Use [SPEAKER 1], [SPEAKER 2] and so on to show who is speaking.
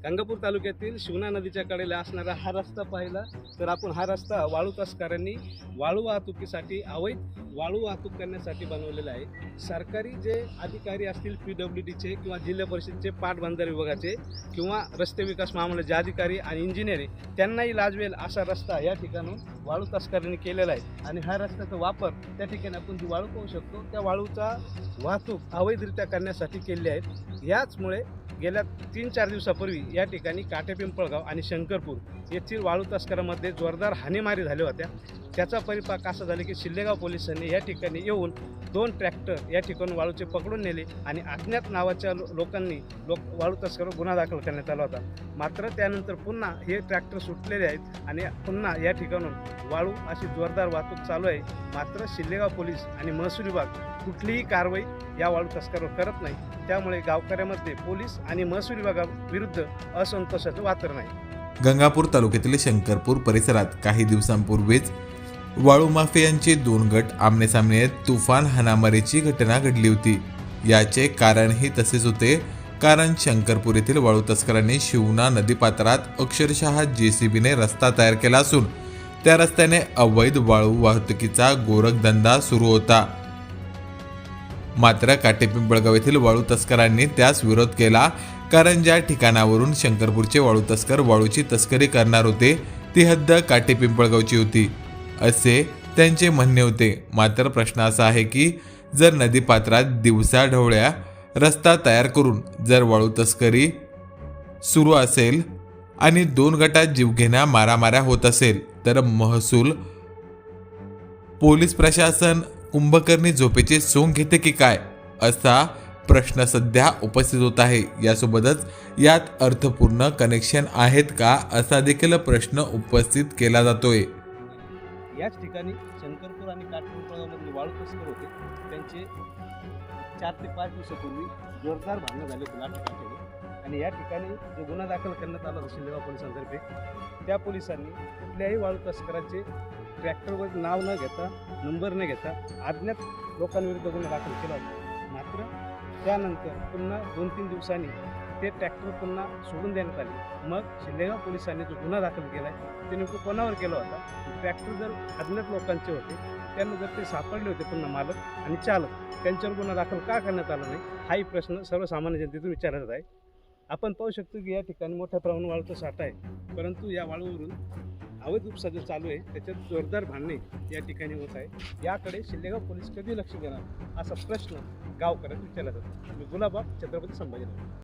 [SPEAKER 1] गंगापूर तालुक्यातील शिवना नदीच्या कडेला असणारा हा रस्ता पाहिला तर आपण हा रस्ता वाळू तस्करांनी वाळू वाहतुकीसाठी अवैध वाळू वाहतूक करण्यासाठी बनवलेला आहे। सरकारी जे अधिकारी असतील PWDचे किंवा जिल्हा परिषदेचे पाटबंधारे विभागाचे किंवा रस्ते विकास महामंडळाचे अधिकारी आणि इंजिनियर आहे त्यांनाही लाजवेल असा रस्ता या ठिकाणून वाळू तस्करांनी केलेला आहे। आणि ह्या रस्त्याचा वापर त्या ठिकाणी आपण जी वाळू पाहू शकतो त्या वाळूचा वाहतूक अवैधरित्या करण्यासाठी केली आहे। याचमुळे गेल्या 3-4 दिवसापूर्वी या ठिकाणी काटेपिंपळगाव आणि शंकरपूर येथील वाळू तस्करांमध्ये जोरदार हानीमारी झाल्या होत्या। त्याचा परिपाक असा झाला की शिल्लेगाव पोलिसांनी या ठिकाणी येऊन 2 ट्रॅक्टर या ठिकाणून वाळूचे पकडून नेले आणि अज्ञात नावाच्या लोकांनी वाळू तस्करांवर गुन्हा दाखल करण्यात आला होता। मात्र त्यानंतर पुन्हा हे ट्रॅक्टर सुटलेले आहेत आणि पुन्हा या ठिकाणून वाळू अशी जोरदार वाहतूक चालू आहे। मात्र शिल्लेगाव पोलीस आणि महसूल विभाग कुठलीही कारवाई या वाळू तस्करांवर करत नाही। त्यामुळे गावकऱ्यामध्ये पोलीस आणि महसूल विभागाविरुद्ध असंतोषाचं वातावरण आहे।
[SPEAKER 2] गंगापूर तालुक्यातील शंकरपूर परिसरात काही दिवसांपूर्वीच वाळू माफियांचे 2 गट आमनेसामने येत तुफान हाणामारीची घटना घडली होती। याचे कारणही तसेच होते, कारण शंकरपूर येथील वाळू तस्करांनी शिवना नदीपात्रात अक्षरशः JCBने रस्ता तयार केला असून त्या रस्त्याने अवैध वाळू वाहतुकीचा गोरखधंदा सुरू होता। मात्र काटेपिंपळगाव येथील वाळू तस्करांनी त्यास विरोध केला, कारण ज्या ठिकाणावरून शंकरपूरचे वाळू तस्कर वाळूची तस्करी करणार होते ती हद्द काटेपिंपळगावची होती असे त्यांचे म्हणणे होते। मात्र प्रश्न असा आहे की जर नदीपात्रात दिवसाढवळ्या रस्ता तयार करून जर वाळू तस्करी सुरू असेल आणि 2 गटात जीवघेण्या मारामाऱ्या होत असेल तर महसूल पोलीस प्रशासन कुंभकर्णी झोपेचे सोंग घेते की काय, असा प्रश्न सध्या उपस्थित होत आहे। यासोबतच यात अर्थपूर्ण कनेक्शन आहेत का, असा देखील प्रश्न उपस्थित केला जातोय।
[SPEAKER 1] याच ठिकाणी शंकरपूर आणि काटेपिंपळगावमधले वाळू तस्कर होते, त्यांचे 4 ते 5 दिवसापूर्वी जोरदार भांडणं झाले होते लाठीकाठीने। आणि या ठिकाणी जो गुन्हा दाखल करण्यात आला होता शिल्लेगाव पोलिसांतर्फे, त्या पोलिसांनी कुठल्याही वाळू तस्कराचे ट्रॅक्टरवर नाव न घेता नंबर न घेता अज्ञात लोकांविरुद्ध गुन्हा दाखल केला होता। मात्र त्यानंतर पुन्हा 2-3 दिवसांनी ते ट्रॅक्टर पुन्हा सोडून देण्यात आले। मग शिल्लेगाव पोलिसांनी जो गुन्हा दाखल केला आहे ते नेमकं कोणावर केला होता, ट्रॅक्टर जर अज्ञात लोकांचे होते त्यांना जर ते सापडले होते पुन्हा मालक आणि चालक, त्यांच्यावर गुन्हा दाखल का करण्यात आला नाही, हाही प्रश्न सर्वसामान्य जनतेतून विचारला आहे। आपण पाहू शकतो की या ठिकाणी मोठ्या प्रमाणात वाळूचा साठा आहे, परंतु या वाळूवरून अवैध उपसा जो चालू आहे त्याच्यात जोरदार भांडणे या ठिकाणी होत आहे। याकडे शिल्लेगाव पोलीस कधी लक्ष देणार असा प्रश्न गावकऱ्यांना विचारला जातो। मी गुलाबा, छत्रपती संभाजीनगर।